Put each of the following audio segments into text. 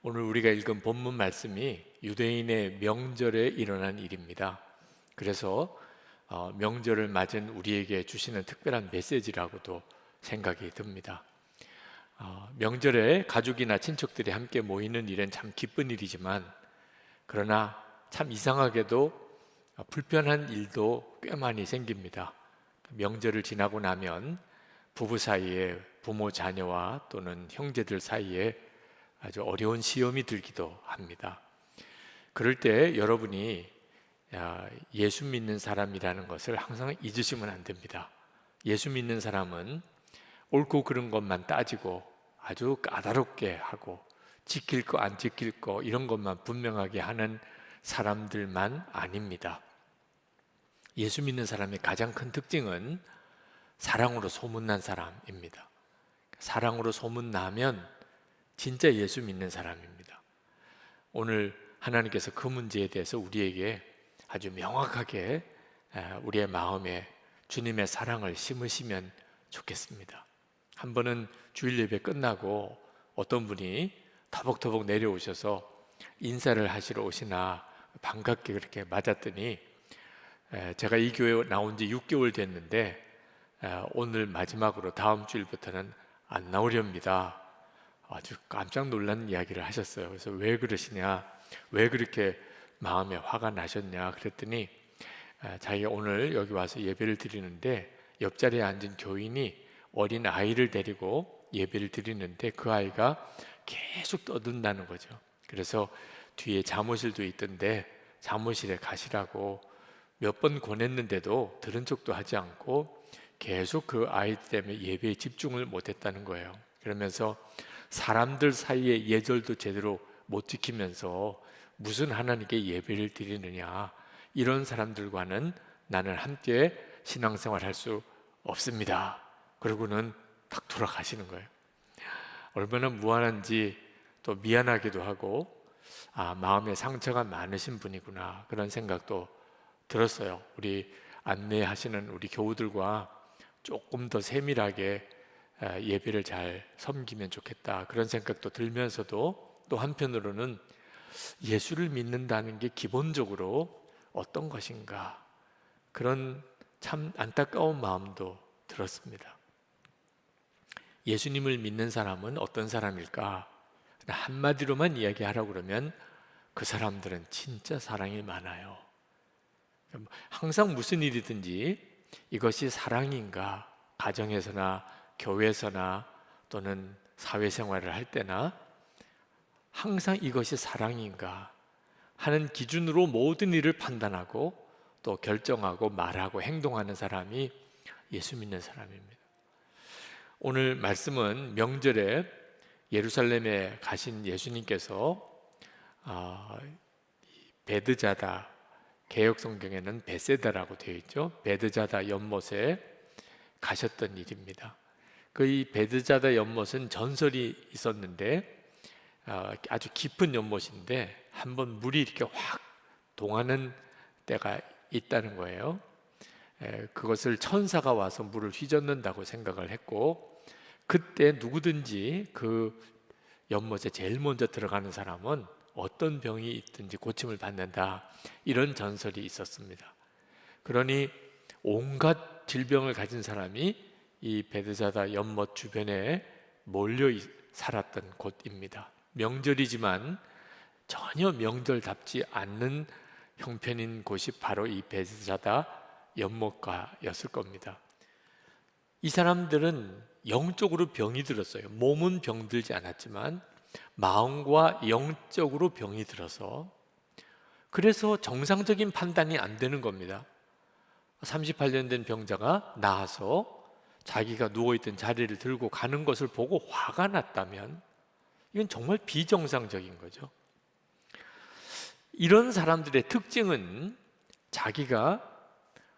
오늘 우리가 읽은 본문 말씀이 유대인의 명절에 일어난 일입니다. 그래서 명절을 맞은 우리에게 주시는 특별한 메시지라고도 생각이 듭니다. 명절에 가족이나 친척들이 함께 모이는 일은 참 기쁜 일이지만, 그러나 참 이상하게도 불편한 일도 꽤 많이 생깁니다. 명절을 지나고 나면 부부 사이에, 부모 자녀와 또는 형제들 사이에 아주 어려운 시험이 들기도 합니다. 그럴 때 여러분이 예수 믿는 사람이라는 것을 항상 잊으시면 안 됩니다. 예수 믿는 사람은 옳고 그른 것만 따지고 아주 까다롭게 하고 지킬 거 안 지킬 거 이런 것만 분명하게 하는 사람들만 아닙니다. 예수 믿는 사람의 가장 큰 특징은 사랑으로 소문난 사람입니다. 사랑으로 소문나면 진짜 예수 믿는 사람입니다. 오늘 하나님께서 그 문제에 대해서 우리에게 아주 명확하게 우리의 마음에 주님의 사랑을 심으시면 좋겠습니다. 한 번은 주일 예배 끝나고 어떤 분이 터벅터벅 내려오셔서 인사를 하시러 오시나 반갑게 그렇게 맞았더니, 제가 이 교회 나온 지 6개월 됐는데 오늘 마지막으로 다음 주일부터는 안 나오렵니다. 아주 깜짝 놀란 이야기를 하셨어요. 그래서 왜 그러시냐, 왜 그렇게 마음에 화가 나셨냐 그랬더니, 자기가 오늘 여기 와서 예배를 드리는데 옆자리에 앉은 교인이 어린 아이를 데리고 예배를 드리는데 그 아이가 계속 떠든다는 거죠. 그래서 뒤에 잠옷실도 있던데 잠옷실에 가시라고 몇 번 권했는데도 들은 척도 하지 않고 계속 그 아이 때문에 예배에 집중을 못했다는 거예요. 그러면서 사람들 사이에 예절도 제대로 못 지키면서 무슨 하나님께 예배를 드리느냐, 이런 사람들과는 나는 함께 신앙생활 할 수 없습니다. 그러고는 탁 돌아가시는 거예요. 얼마나 무한한지 또 미안하기도 하고, 마음에 상처가 많으신 분이구나, 그런 생각도 들었어요. 우리 안내하시는 우리 교우들과 조금 더 세밀하게 예배를 잘 섬기면 좋겠다, 그런 생각도 들면서도 또 한편으로는 예수를 믿는다는 게 기본적으로 어떤 것인가, 그런 참 안타까운 마음도 들었습니다. 예수님을 믿는 사람은 어떤 사람일까? 한마디로만 이야기하라고 그러면 그 사람들은 진짜 사랑이 많아요. 항상 무슨 일이든지 이것이 사랑인가, 가정에서나 교회에서나 또는 사회생활을 할 때나 항상 이것이 사랑인가 하는 기준으로 모든 일을 판단하고 또 결정하고 말하고 행동하는 사람이 예수 믿는 사람입니다. 오늘 말씀은 명절에 예루살렘에 가신 예수님께서 베드자다, 개역성경에는 베세다라고 되어 있죠. 베드자다 연못에 가셨던 일입니다. 이 베드자다 연못은 전설이 있었는데 아주 깊은 연못인데 한번 물이 이렇게 확 동하는 때가 있다는 거예요. 그것을 천사가 와서 물을 휘젓는다고 생각을 했고, 그때 누구든지 그 연못에 제일 먼저 들어가는 사람은 어떤 병이 있든지 고침을 받는다, 이런 전설이 있었습니다. 그러니 온갖 질병을 가진 사람이 이 베드자다 연못 주변에 몰려 살았던 곳입니다. 명절이지만 전혀 명절답지 않는 형편인 곳이 바로 이 베드자다 연못가였을 겁니다. 이 사람들은 영적으로 병이 들었어요. 몸은 병들지 않았지만 마음과 영적으로 병이 들어서, 그래서 정상적인 판단이 안 되는 겁니다. 38년 된 병자가 나아서 자기가 누워있던 자리를 들고 가는 것을 보고 화가 났다면 이건 정말 비정상적인 거죠. 이런 사람들의 특징은 자기가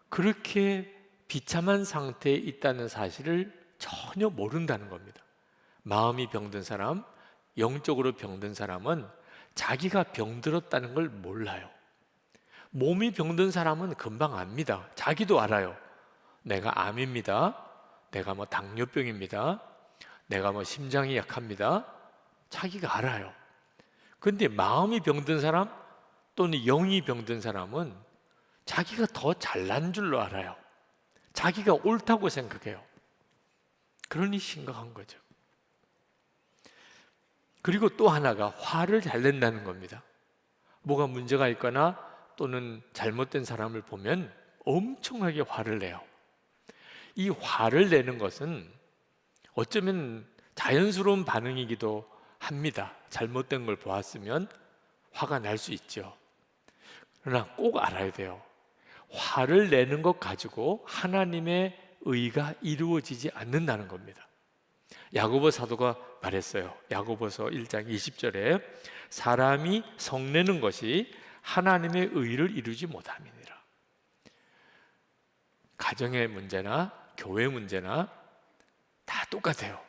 그렇게 비참한 상태에 있다는 사실을 전혀 모른다는 겁니다. 마음이 병든 사람, 영적으로 병든 사람은 자기가 병들었다는 걸 몰라요. 몸이 병든 사람은 금방 압니다. 자기도 알아요. 내가 암입니다. 내가 당뇨병입니다. 내가 심장이 약합니다. 자기가 알아요. 근데 마음이 병든 사람 또는 영이 병든 사람은 자기가 더 잘난 줄로 알아요. 자기가 옳다고 생각해요. 그러니 심각한 거죠. 그리고 또 하나가 화를 잘 낸다는 겁니다. 뭐가 문제가 있거나 또는 잘못된 사람을 보면 엄청나게 화를 내요. 이 화를 내는 것은 어쩌면 자연스러운 반응이기도 합니다. 잘못된 걸 보았으면 화가 날 수 있죠. 그러나 꼭 알아야 돼요. 화를 내는 것 가지고 하나님의 의가 이루어지지 않는다는 겁니다. 야고보 사도가 말했어요. 야고보서 1장 20절에 사람이 성내는 것이 하나님의 의를 이루지 못함이니라. 가정의 문제나 교회 문제나 다 똑같아요.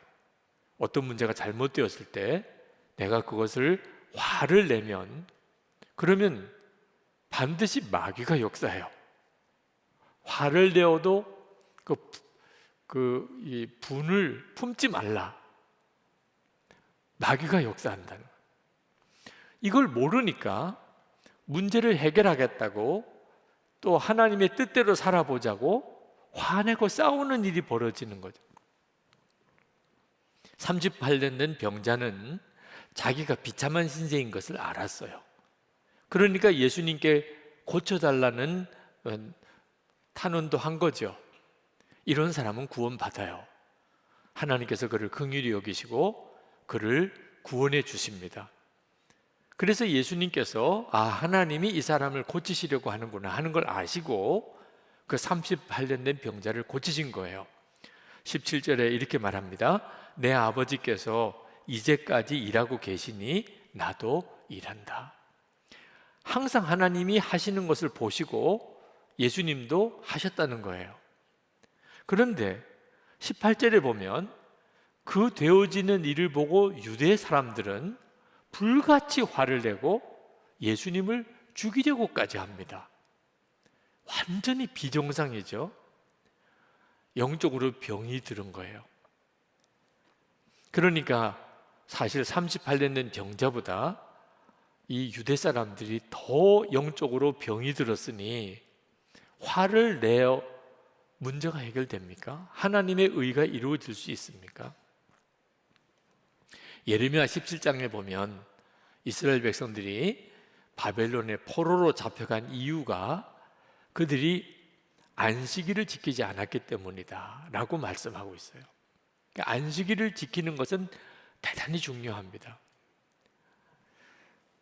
어떤 문제가 잘못되었을 때 내가 그것을 화를 내면 그러면 반드시 마귀가 역사해요. 화를 내어도 이 분을 품지 말라. 마귀가 역사한다는 거예요. 이걸 모르니까 문제를 해결하겠다고 또 하나님의 뜻대로 살아보자고 화내고 싸우는 일이 벌어지는 거죠. 38년 된 병자는 자기가 비참한 신세인 것을 알았어요. 그러니까 예수님께 고쳐달라는 탄원도 한 거죠. 이런 사람은 구원받아요. 하나님께서 그를 긍휼히 여기시고 그를 구원해 주십니다. 그래서 예수님께서 하나님이 이 사람을 고치시려고 하는구나 하는 걸 아시고 그 38년 된 병자를 고치신 거예요. 17절에 이렇게 말합니다. 내 아버지께서 이제까지 일하고 계시니 나도 일한다. 항상 하나님이 하시는 것을 보시고 예수님도 하셨다는 거예요. 그런데 18절에 보면 그 되어지는 일을 보고 유대 사람들은 불같이 화를 내고 예수님을 죽이려고까지 합니다. 완전히 비정상이죠. 영적으로 병이 들은 거예요. 그러니까 사실 38년 된 병자보다 이 유대 사람들이 더 영적으로 병이 들었으니 화를 내어 문제가 해결됩니까? 하나님의 의가 이루어질 수 있습니까? 예레미야 17장에 보면 이스라엘 백성들이 바벨론의 포로로 잡혀간 이유가 그들이 안식일을 지키지 않았기 때문이다 라고 말씀하고 있어요. 그러니까 안식일을 지키는 것은 대단히 중요합니다.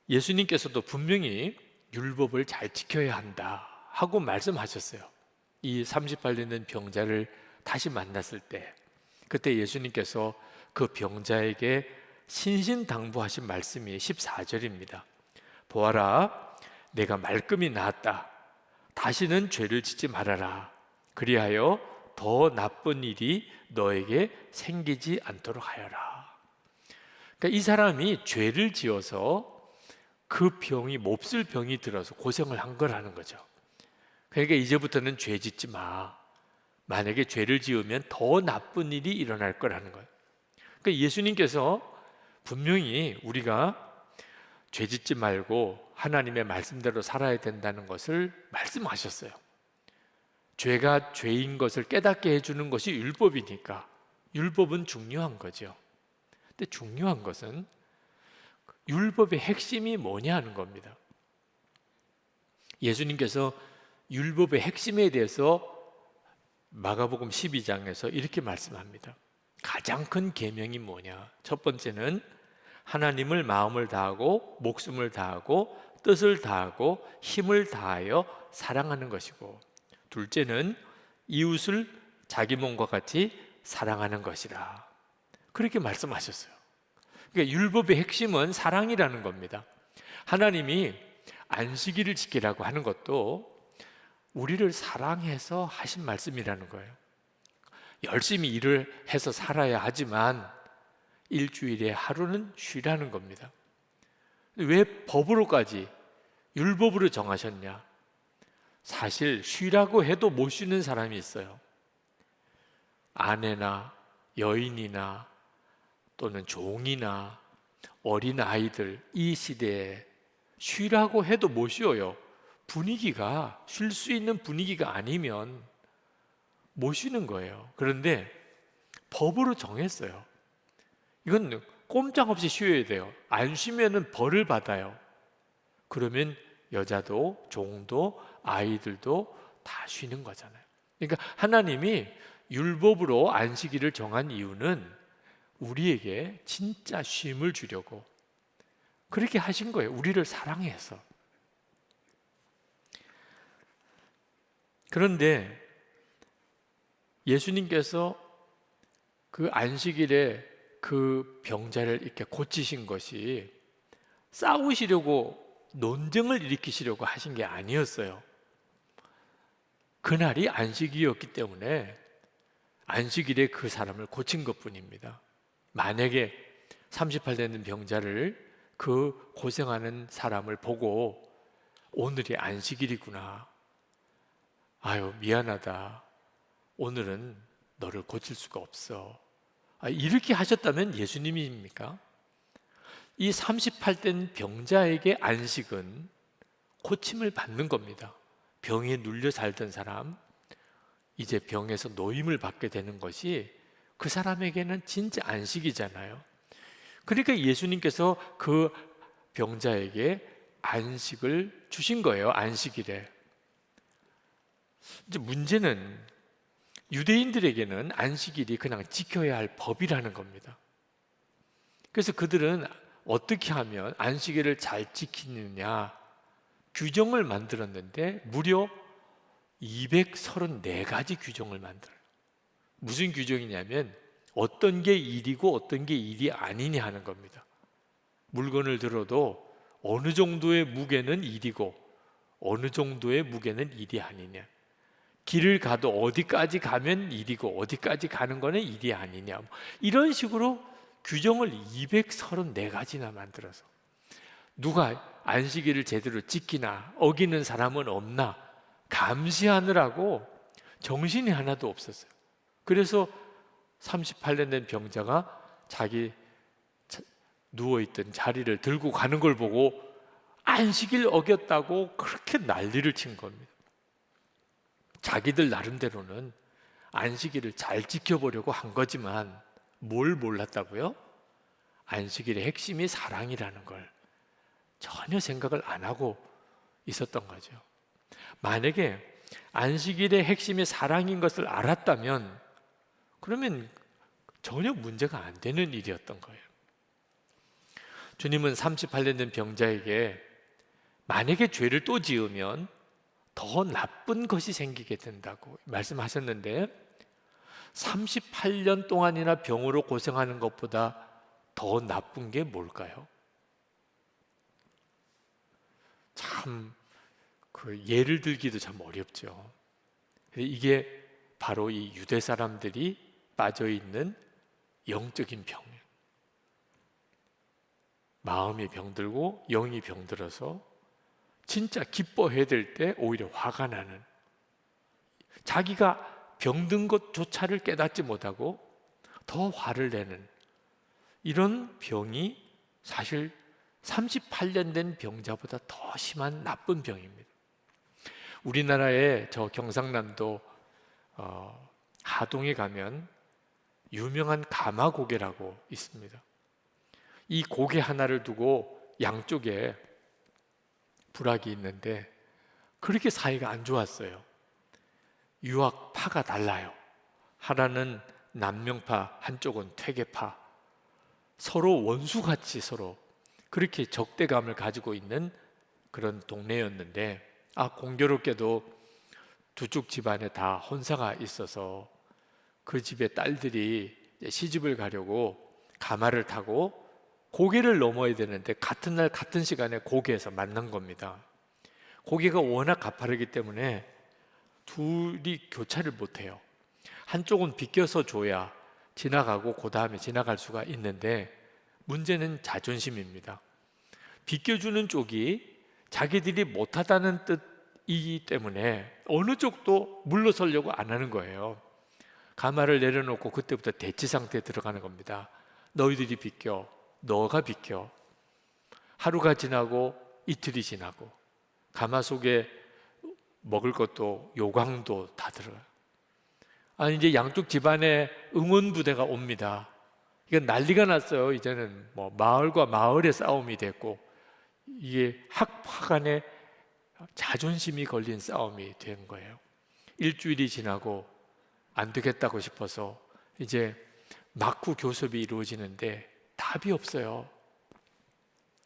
예수님께서도 분명히 율법을 잘 지켜야 한다 하고 말씀하셨어요. 이 38년 된 병자를 다시 만났을 때 그때 예수님께서 그 병자에게 신신당부하신 말씀이 14절입니다. 보아라, 내가 말끔히 나았다. 다시는 죄를 짓지 말아라. 그리하여 더 나쁜 일이 너에게 생기지 않도록 하여라. 그러니까 이 사람이 죄를 지어서 그 병이 몹쓸 병이 들어서 고생을 한 거라는 거죠. 그러니까 이제부터는 죄 짓지 마. 만약에 죄를 지으면 더 나쁜 일이 일어날 거라는 거예요. 그러니까 예수님께서 분명히 우리가 죄 짓지 말고 하나님의 말씀대로 살아야 된다는 것을 말씀하셨어요. 죄가 죄인 것을 깨닫게 해주는 것이 율법이니까 율법은 중요한 거죠. 근데 중요한 것은 율법의 핵심이 뭐냐 하는 겁니다. 예수님께서 율법의 핵심에 대해서 마가복음 12장에서 이렇게 말씀합니다. 가장 큰 계명이 뭐냐? 첫 번째는 하나님을 마음을 다하고 목숨을 다하고 뜻을 다하고 힘을 다하여 사랑하는 것이고, 둘째는 이웃을 자기 몸과 같이 사랑하는 것이라. 그렇게 말씀하셨어요. 그러니까 율법의 핵심은 사랑이라는 겁니다. 하나님이 안식일을 지키라고 하는 것도 우리를 사랑해서 하신 말씀이라는 거예요. 열심히 일을 해서 살아야 하지만 일주일에 하루는 쉬라는 겁니다. 왜 법으로까지 율법으로 정하셨냐? 사실 쉬라고 해도 못 쉬는 사람이 있어요. 아내나 여인이나 또는 종이나 어린 아이들 이 시대에 쉬라고 해도 못 쉬어요. 분위기가 쉴 수 있는 분위기가 아니면 못 쉬는 거예요. 그런데 법으로 정했어요. 이건 꼼짝없이 쉬어야 돼요. 안 쉬면은 벌을 받아요. 그러면 여자도 종도 아이들도 다 쉬는 거잖아요. 그러니까 하나님이 율법으로 안식일을 정한 이유는 우리에게 진짜 쉼을 주려고 그렇게 하신 거예요. 우리를 사랑해서. 그런데 예수님께서 그 안식일에 그 병자를 이렇게 고치신 것이 싸우시려고 논쟁을 일으키시려고 하신 게 아니었어요. 그날이 안식일이었기 때문에 안식일에 그 사람을 고친 것뿐입니다. 만약에 38 되는 병자를 그 고생하는 사람을 보고 오늘이 안식일이구나. 아유, 미안하다. 오늘은 너를 고칠 수가 없어. 이렇게 하셨다면 예수님입니까? 이 38된 병자에게 안식은 고침을 받는 겁니다. 병에 눌려 살던 사람, 이제 병에서 노임을 받게 되는 것이 그 사람에게는 진짜 안식이잖아요. 그러니까 예수님께서 그 병자에게 안식을 주신 거예요. 안식일에. 이제 문제는 유대인들에게는 안식일이 그냥 지켜야 할 법이라는 겁니다. 그래서 그들은 어떻게 하면 안식일을 잘 지키느냐 규정을 만들었는데 무려 234가지 규정을 만들어요. 무슨 규정이냐면 어떤 게 일이고 어떤 게 일이 아니냐 하는 겁니다. 물건을 들어도 어느 정도의 무게는 일이고 어느 정도의 무게는 일이 아니냐. 길을 가도 어디까지 가면 일이고 어디까지 가는 거는 일이 아니냐. 이런 식으로 규정을 234가지나 만들어서 누가 안식일을 제대로 지키나 어기는 사람은 없나 감시하느라고 정신이 하나도 없었어요. 그래서 38년 된 병자가 자기 누워있던 자리를 들고 가는 걸 보고 안식일 어겼다고 그렇게 난리를 친 겁니다. 자기들 나름대로는 안식일을 잘 지켜보려고 한 거지만 뭘 몰랐다고요? 안식일의 핵심이 사랑이라는 걸 전혀 생각을 안 하고 있었던 거죠. 만약에 안식일의 핵심이 사랑인 것을 알았다면 그러면 전혀 문제가 안 되는 일이었던 거예요. 주님은 38년 된 병자에게 만약에 죄를 또 지으면 더 나쁜 것이 생기게 된다고 말씀하셨는데 38년 동안이나 병으로 고생하는 것보다 더 나쁜 게 뭘까요? 참 그 예를 들기도 참 어렵죠. 이게 바로 이 유대 사람들이 빠져 있는 영적인 병이에요. 마음이 병들고 영이 병들어서 진짜 기뻐해야 될 때 오히려 화가 나는, 자기가 병든 것조차를 깨닫지 못하고 더 화를 내는 이런 병이 사실 38년 된 병자보다 더 심한 나쁜 병입니다. 우리나라의 저 경상남도 하동에 가면 유명한 가마고개라고 있습니다. 이 고개 하나를 두고 양쪽에 부락이 있는데 그렇게 사이가 안 좋았어요. 유학파가 달라요. 하나는 남명파, 한쪽은 퇴계파. 서로 원수같이 서로 그렇게 적대감을 가지고 있는 그런 동네였는데 공교롭게도 두 쪽 집안에 다 혼사가 있어서 그 집의 딸들이 시집을 가려고 가마를 타고 고개를 넘어야 되는데 같은 날 같은 시간에 고개에서 만난 겁니다. 고개가 워낙 가파르기 때문에 둘이 교차를 못해요. 한쪽은 비껴서 줘야 지나가고 그 다음에 지나갈 수가 있는데 문제는 자존심입니다. 비껴주는 쪽이 자기들이 못하다는 뜻이기 때문에 어느 쪽도 물러서려고 안 하는 거예요. 가마를 내려놓고 그때부터 대치 상태에 들어가는 겁니다. 너희들이 비껴, 너가 비켜. 하루가 지나고 이틀이 지나고 가마속에 먹을 것도 요강도 다 들어요. 이제 양쪽 집안에 응원부대가 옵니다. 이건 난리가 났어요. 이제는 뭐 마을과 마을의 싸움이 됐고, 이게 학파 간의 자존심이 걸린 싸움이 된 거예요. 일주일이 지나고 안 되겠다고 싶어서 이제 막후 교섭이 이루어지는데 답이 없어요.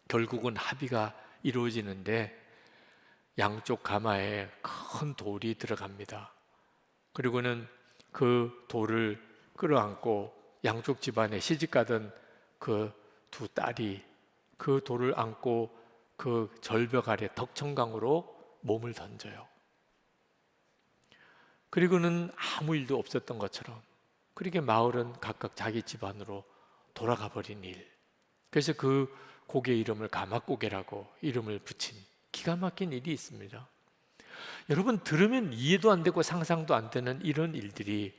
결국은 합의가 이루어지는데 양쪽 가마에 큰 돌이 들어갑니다. 그리고는 그 돌을 끌어안고 양쪽 집안에 시집가던 그 두 딸이 그 돌을 안고 그 절벽 아래 덕천강으로 몸을 던져요. 그리고는 아무 일도 없었던 것처럼 그렇게 마을은 각각 자기 집안으로 돌아가 버린 일. 그래서 그 고개 이름을 가마고개라고 이름을 붙인 기가 막힌 일이 있습니다. 여러분, 들으면 이해도 안 되고 상상도 안 되는 이런 일들이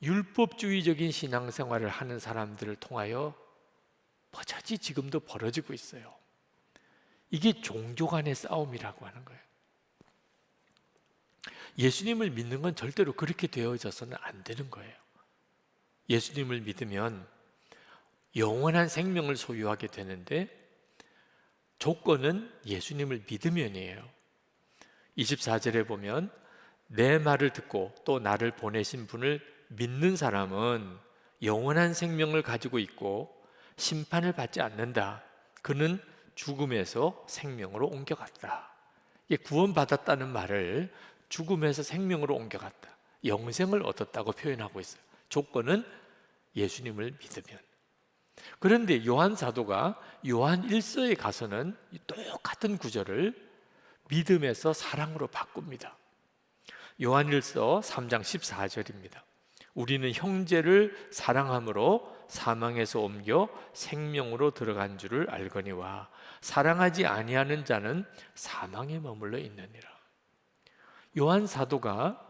율법주의적인 신앙생활을 하는 사람들을 통하여 버젓이 지금도 벌어지고 있어요. 이게 종교 간의 싸움이라고 하는 거예요. 예수님을 믿는 건 절대로 그렇게 되어져서는 안 되는 거예요. 예수님을 믿으면 영원한 생명을 소유하게 되는데 조건은 예수님을 믿으면이에요. 24절에 보면 내 말을 듣고 또 나를 보내신 분을 믿는 사람은 영원한 생명을 가지고 있고 심판을 받지 않는다. 그는 죽음에서 생명으로 옮겨갔다. 이게 구원받았다는 말을 죽음에서 생명으로 옮겨갔다, 영생을 얻었다고 표현하고 있어요. 조건은 예수님을 믿으면. 그런데 요한 사도가 요한 1서에 가서는 똑같은 구절을 믿음에서 사랑으로 바꿉니다. 요한 1서 3장 14절입니다. 우리는 형제를 사랑함으로 사망에서 옮겨 생명으로 들어간 줄을 알거니와 사랑하지 아니하는 자는 사망에 머물러 있느니라. 요한 사도가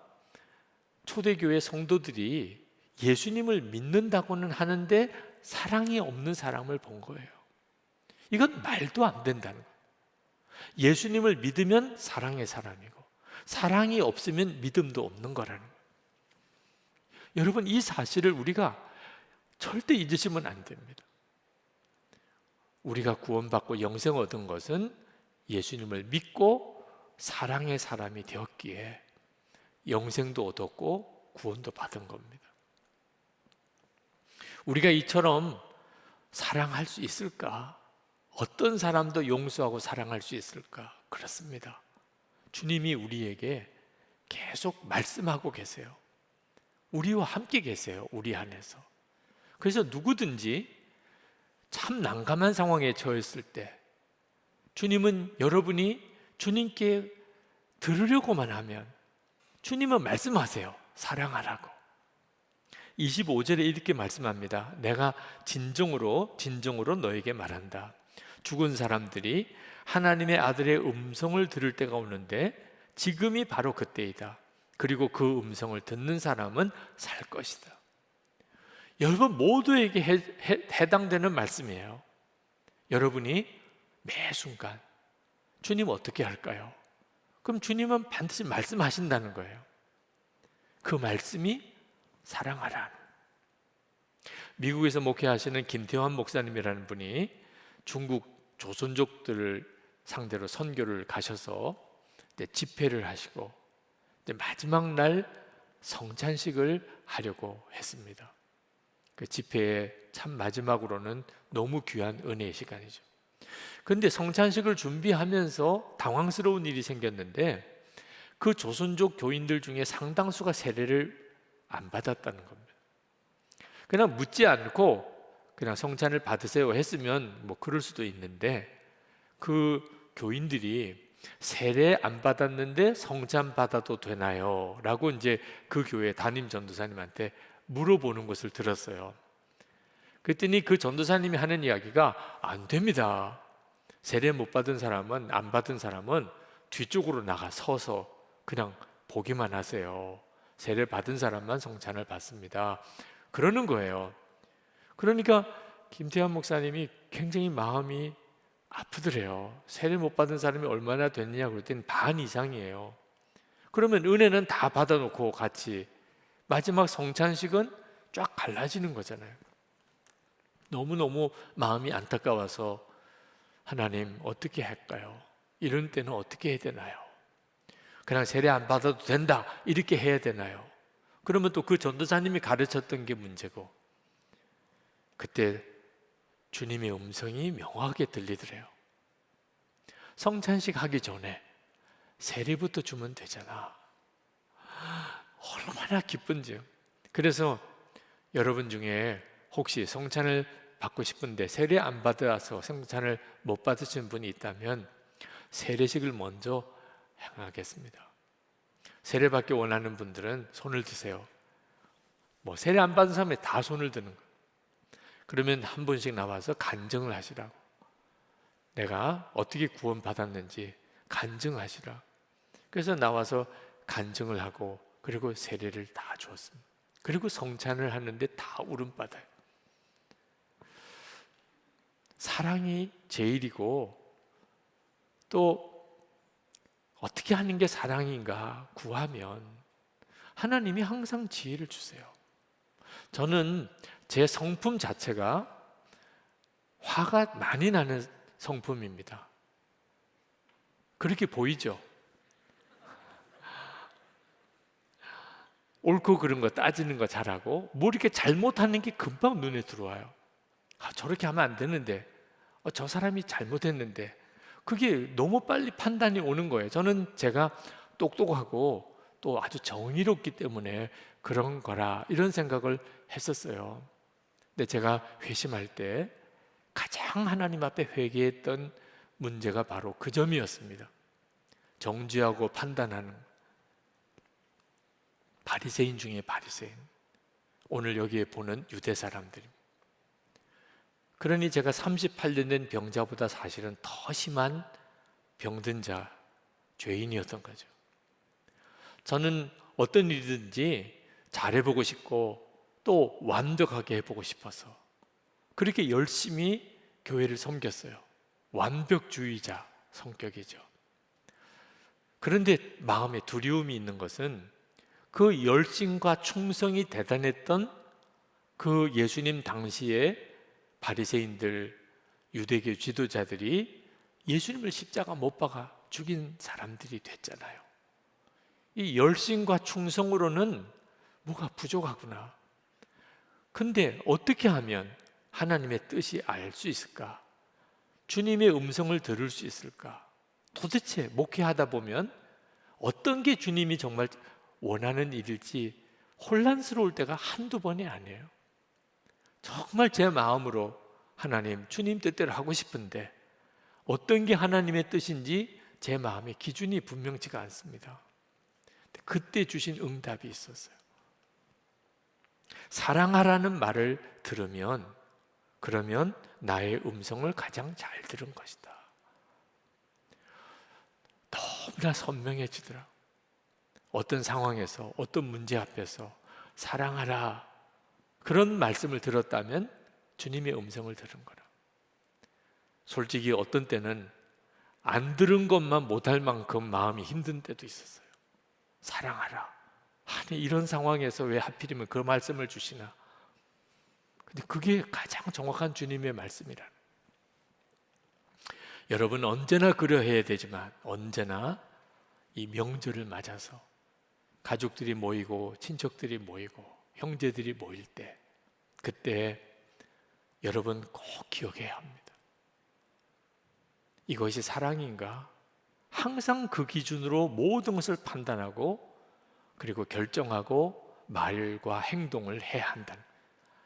초대교회 성도들이 예수님을 믿는다고는 하는데 사랑이 없는 사람을 본 거예요. 이건 말도 안 된다는 거예요. 예수님을 믿으면 사랑의 사람이고 사랑이 없으면 믿음도 없는 거라는 거예요. 여러분, 이 사실을 우리가 절대 잊으시면 안 됩니다. 우리가 구원받고 영생 얻은 것은 예수님을 믿고 사랑의 사람이 되었기에 영생도 얻었고 구원도 받은 겁니다. 우리가 이처럼 사랑할 수 있을까? 어떤 사람도 용서하고 사랑할 수 있을까? 그렇습니다. 주님이 우리에게 계속 말씀하고 계세요. 우리와 함께 계세요. 우리 안에서. 그래서 누구든지 참 난감한 상황에 처했을 때 주님은 여러분이 주님께 들으려고만 하면 주님은 말씀하세요. 사랑하라고. 25절에 이렇게 말씀합니다. 내가 진정으로 너에게 말한다. 죽은 사람들이 하나님의 아들의 음성을 들을 때가 오는데 지금이 바로 그때이다. 그리고 그 음성을 듣는 사람은 살 것이다. 여러분 모두에게 해당되는 말씀이에요. 여러분이 매 순간 주님 어떻게 할까요? 그럼 주님은 반드시 말씀하신다는 거예요. 그 말씀이 사랑하라. 미국에서 목회하시는 김태환 목사님이라는 분이 중국 조선족들을 상대로 선교를 가셔서 집회를 하시고 마지막 날 성찬식을 하려고 했습니다. 그 집회의 참 마지막으로는 너무 귀한 은혜의 시간이죠. 그런데 성찬식을 준비하면서 당황스러운 일이 생겼는데 그 조선족 교인들 중에 상당수가 세례를 안 받았다는 겁니다. 그냥 묻지 않고 그냥 성찬을 받으세요 했으면 뭐 그럴 수도 있는데 그 교인들이 세례 안 받았는데 성찬 받아도 되나요? 라고 이제 그 교회 담임 전도사님한테 물어보는 것을 들었어요. 그랬더니 그 전도사님이 하는 이야기가 안 됩니다. 세례 못 받은 사람은, 안 받은 사람은 뒤쪽으로 나가 서서 그냥 보기만 하세요. 세례 받은 사람만 성찬을 받습니다. 그러는 거예요. 그러니까 김태환 목사님이 굉장히 마음이 아프더래요. 세례 못 받은 사람이 얼마나 됐냐 그랬더니 반 이상이에요. 그러면 은혜는 다 받아놓고 같이 마지막 성찬식은 쫙 갈라지는 거잖아요. 너무너무 마음이 안타까워서 하나님 어떻게 할까요? 이런 때는 어떻게 해야 되나요? 그냥 세례 안 받아도 된다 이렇게 해야 되나요? 그러면 또 그 전도사님이 가르쳤던 게 문제고, 그때 주님의 음성이 명확하게 들리더래요. 성찬식 하기 전에 세례부터 주면 되잖아. 얼마나 기쁜지요. 그래서 여러분 중에 혹시 성찬을 받고 싶은데 세례 안 받아서 성찬을 못 받으신 분이 있다면 세례식을 먼저 행하겠습니다. 세례 받기 원하는 분들은 손을 드세요. 뭐 세례 안 받은 사람이 다 손을 드는 거예요. 그러면 한 분씩 나와서 간증을 하시라고. 내가 어떻게 구원 받았는지 간증하시라. 그래서 나와서 간증을 하고 그리고 세례를 다 주었습니다. 그리고 성찬을 하는데 다 울음받아요. 사랑이 제일이고, 또 어떻게 하는 게 사랑인가 구하면 하나님이 항상 지혜를 주세요. 저는 제 성품 자체가 화가 많이 나는 성품입니다. 그렇게 보이죠? 옳고 그른 거 따지는 거 잘하고, 뭐 이렇게 잘못하는 게 금방 눈에 들어와요. 저렇게 하면 안 되는데, 저 사람이 잘못했는데, 그게 너무 빨리 판단이 오는 거예요. 저는 제가 똑똑하고 또 아주 정의롭기 때문에 그런 거라 이런 생각을 했었어요. 근데 제가 회심할 때 가장 하나님 앞에 회개했던 문제가 바로 그 점이었습니다. 정죄하고 판단하는 바리새인 중에 바리새인, 오늘 여기에 보는 유대 사람들입니다. 그러니 제가 38년 된 병자보다 사실은 더 심한 병든 자, 죄인이었던 거죠. 저는 어떤 일이든지 잘해보고 싶고 또 완벽하게 해보고 싶어서 그렇게 열심히 교회를 섬겼어요. 완벽주의자 성격이죠. 그런데 마음에 두려움이 있는 것은 그 열심과 충성이 대단했던 그 예수님 당시에 바리새인들, 유대교 지도자들이 예수님을 십자가 못 박아 죽인 사람들이 됐잖아요. 이 열심과 충성으로는 뭐가 부족하구나. 근데 어떻게 하면 하나님의 뜻이 알 수 있을까? 주님의 음성을 들을 수 있을까? 도대체 목회하다 보면 어떤 게 주님이 정말 원하는 일일지 혼란스러울 때가 한두 번이 아니에요. 정말 제 마음으로 하나님, 주님 뜻대로 하고 싶은데 어떤 게 하나님의 뜻인지 제 마음의 기준이 분명치가 않습니다. 그때 주신 응답이 있었어요. 사랑하라는 말을 들으면 그러면 나의 음성을 가장 잘 들은 것이다. 너무나 선명해지더라. 어떤 상황에서, 어떤 문제 앞에서 사랑하라 그런 말씀을 들었다면 주님의 음성을 들은 거라. 솔직히 어떤 때는 안 들은 것만 못할 만큼 마음이 힘든 때도 있었어요. 사랑하라. 아니 이런 상황에서 왜 하필이면 그 말씀을 주시나. 근데 그게 가장 정확한 주님의 말씀이라. 여러분 언제나 그러해야 되지만 언제나 이 명절을 맞아서 가족들이 모이고 친척들이 모이고 형제들이 모일 때 그때 여러분 꼭 기억해야 합니다. 이것이 사랑인가? 항상 그 기준으로 모든 것을 판단하고 그리고 결정하고 말과 행동을 해야 한다.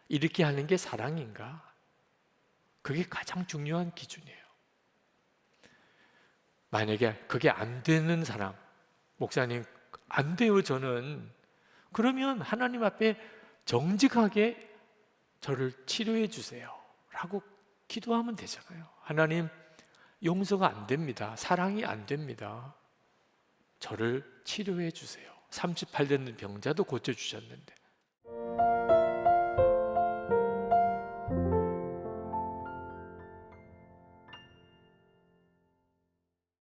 이렇게 하는 게 사랑인가? 그게 가장 중요한 기준이에요. 만약에 그게 안 되는 사람, 목사님 안 돼요 저는. 그러면 하나님 앞에 정직하게 저를 치료해 주세요 라고 기도하면 되잖아요. 하나님 용서가 안 됩니다. 사랑이 안 됩니다. 저를 치료해 주세요. 38년 된 병자도 고쳐주셨는데